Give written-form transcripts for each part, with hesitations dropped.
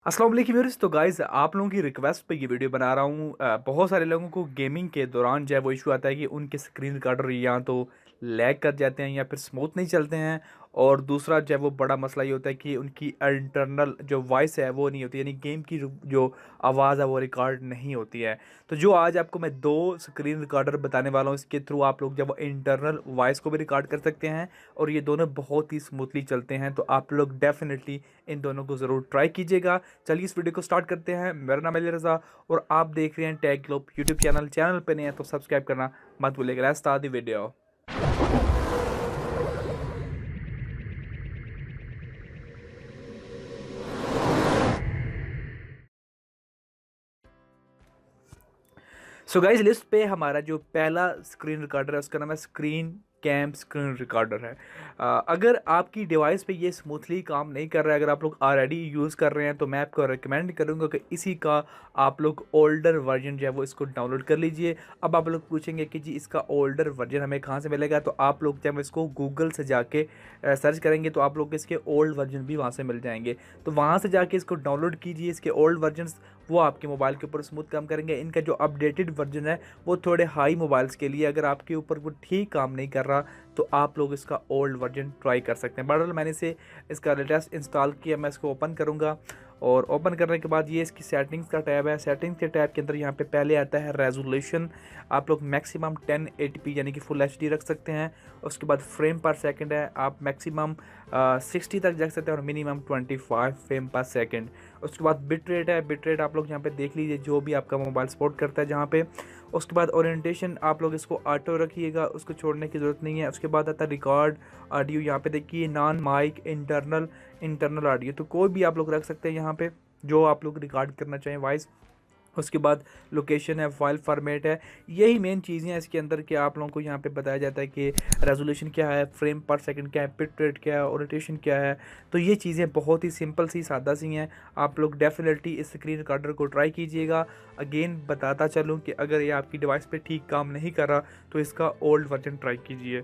अस्सलाम वालेकुम व्यूअर्स। तो गाइज़ आप लोगों की रिक्वेस्ट पे ये वीडियो बना रहा हूँ। बहुत सारे लोगों को गेमिंग के दौरान जो है वो इशू आता है कि उनके स्क्रीन रिकॉर्डर या तो लैग कर जाते हैं या फिर स्मूथ नहीं चलते हैं। और दूसरा जो है वो बड़ा मसला ये होता है कि उनकी इंटरनल जो वॉइस है वो नहीं होती, यानी गेम की जो आवाज़ है वो रिकॉर्ड नहीं होती है। तो जो आज आपको मैं दो स्क्रीन रिकॉर्डर बताने वाला हूँ, इसके थ्रू आप लोग जब इंटरनल वॉइस को भी रिकॉर्ड कर सकते हैं और ये दोनों बहुत ही स्मूथली चलते हैं। तो आप लोग डेफिनेटली इन दोनों को ज़रूर ट्राई कीजिएगा। चलिए इस वीडियो को स्टार्ट करते हैं। मेरा नाम है अली रज़ा और आप देख रहे हैं टेक ग्लोब यूट्यूब चैनल पे नहीं है तो सब्सक्राइब करना मत भूलिएगा। Let's start the video. So guys, list पे हमारा जो पहला स्क्रीन रिकॉर्डर है उसका नाम है स्क्रीन कैम स्क्रीन रिकॉर्डर है। अगर आपकी डिवाइस पे ये स्मूथली काम नहीं कर रहा है, अगर आप लोग ऑलरेडी यूज़ कर रहे हैं तो मैं आपको रिकमेंड करूँगा कि इसी का आप लोग ओल्डर वर्जन जो है वो इसको डाउनलोड कर लीजिए। अब आप लोग पूछेंगे कि जी इसका ओल्डर वर्जन हमें कहाँ से मिलेगा, तो आप लोग जब इसको गूगल से जाके सर्च करेंगे तो आप लोग इसके ओल्ड वर्जन भी वहाँ से मिल जाएंगे। तो वहाँ से जाके इसको डाउनलोड कीजिए। इसके ओल्ड वर्जन वो आपके मोबाइल के ऊपर स्मूथ काम करेंगे। इनका जो अपडेटेड वर्जन है वो थोड़े हाई मोबाइल्स के लिए, अगर आपके ऊपर वो ठीक काम नहीं कर रहा तो आप लोग इसका ओल्ड वर्जन ट्राई कर सकते हैं। बहरहाल मैंने इसे इसका लेटेस्ट इंस्टॉल किया। मैं इसको ओपन करूँगा और ओपन करने के बाद ये इसकी सेटिंग्स का टैब है। सेटिंग्स के टैब के अंदर यहाँ पे पहले आता है रेजोल्यूशन। आप लोग मैक्सिमम 1080p यानी कि फुल एचडी रख सकते हैं। उसके बाद फ्रेम पर सेकंड है, आप मैक्सिमम 60 तक जा सकते हैं और मिनिमम 25 फ्रेम पर सेकंड। उसके बाद बिट रेट है। बिट रेट आप लोग यहाँ पे देख लीजिए जो भी आपका मोबाइल सपोर्ट करता है जहाँ पे। उसके बाद ओरिएंटेशन आप लोग इसको ऑटो रखिएगा, उसको छोड़ने की ज़रूरत नहीं है। उसके बाद आता है रिकॉर्ड ऑडियो। यहाँ पे देखिए नॉन माइक इंटरनल ऑडियो, तो कोई भी आप लोग रख सकते हैं यहाँ पे जो आप लोग रिकॉर्ड करना चाहें वॉइस। उसके बाद लोकेशन है, फाइल फॉर्मेट है। यही मेन चीज़ें हैं इसके अंदर कि आप लोगों को यहाँ पे बताया जाता है कि रेजोल्यूशन क्या है, फ्रेम पर सेकंड क्या है, बिट रेट क्या है, ओरिएंटेशन क्या है। तो ये चीज़ें बहुत ही सिंपल सी सादा सी हैं। आप लोग डेफिनेटली इस स्क्रीन रिकॉर्डर को ट्राई कीजिएगा। अगेन बताता चलूँ कि अगर ये आपकी डिवाइस पे ठीक काम नहीं कर रहा तो इसका ओल्ड वर्जन ट्राई कीजिए।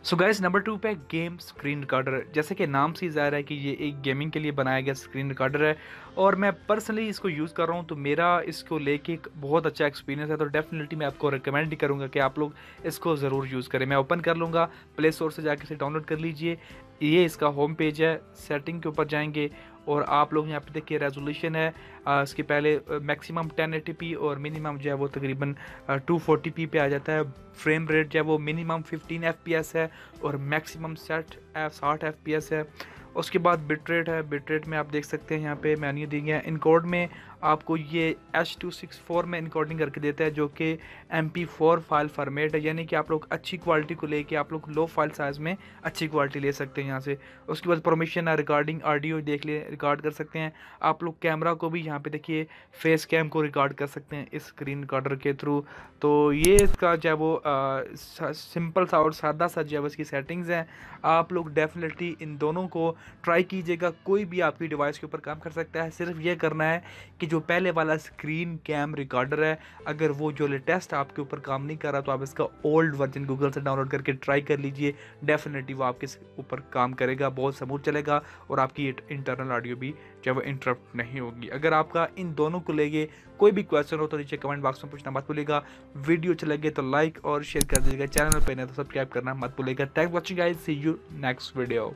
सो गाइस, नंबर 2 पे गेम स्क्रीन रिकॉर्डर। जैसे कि नाम से ही ज़ाहिर है कि ये एक गेमिंग के लिए बनाया गया स्क्रीन रिकॉर्डर है और मैं पर्सनली इसको यूज़ कर रहा हूँ तो मेरा इसको लेके एक बहुत अच्छा एक्सपीरियंस है। तो डेफिनेटली मैं आपको रिकमेंड ही करूँगा कि आप लोग इसको ज़रूर यूज़ करें। मैं ओपन कर लूँगा, प्ले स्टोर से जाके इसे डाउनलोड कर लीजिए। ये इसका होम पेज है। सेटिंग के ऊपर जाएंगे और आप लोग यहाँ पे देखिए रेजोल्यूशन है। इसके पहले मैक्सिमम 1080p और मिनिमम जो है वो तकरीबन 240p पे आ जाता है। फ्रेम रेट जो है वो मिनिमम 15 fps है और मैक्सिमम 60 fps है। उसके बाद बिट रेट है। बिट रेट में आप देख सकते हैं यहाँ पे मेन्यू दी गया है। इनकोड में आपको ये H.264 में इनकोडिंग करके देता है जो कि MP4 फाइल फॉर्मेट है, यानी कि आप लोग अच्छी क्वालिटी को लेके आप लोग लो फाइल साइज़ में अच्छी क्वालिटी ले सकते हैं यहाँ से। उसके बाद परमिशन है, रिकॉर्डिंग ऑडियो देख ले रिकॉर्ड कर सकते हैं। आप लोग कैमरा को भी यहाँ पे देखिए फेस कैम को रिकॉर्ड कर सकते हैं इस स्क्रीन रिकॉर्डर के थ्रू। तो ये इसका जो है वो सिंपल सा और सादा सा जो है इसकी सेटिंग्स हैं। आप लोग डेफिनेटली इन दोनों को ट्राई कीजिएगा। कोई भी आपकी डिवाइस के ऊपर काम कर सकता है। सिर्फ ये करना है कि जो पहले वाला स्क्रीन कैम रिकॉर्डर है, अगर वो जो लेटेस्ट आपके ऊपर काम नहीं कर रहा तो आप इसका ओल्ड वर्जन गूगल से डाउनलोड करके ट्राई कर लीजिए। डेफिनेटली वो आपके ऊपर काम करेगा, बहुत स्मूथ चलेगा और आपकी इंटरनल ऑडियो भी जो है वो इंटरप्ट नहीं होगी। अगर आपका इन दोनों को लेके कोई भी क्वेश्चन हो तो नीचे कमेंट बॉक्स में पूछना मत भूलिएगा। वीडियो अच्छा लगे तो लाइक और शेयर कर दीजिएगा। चैनल पर नहीं तो सब्सक्राइब करना मत भूलिएगा। Thanks for watching guys, see you next video.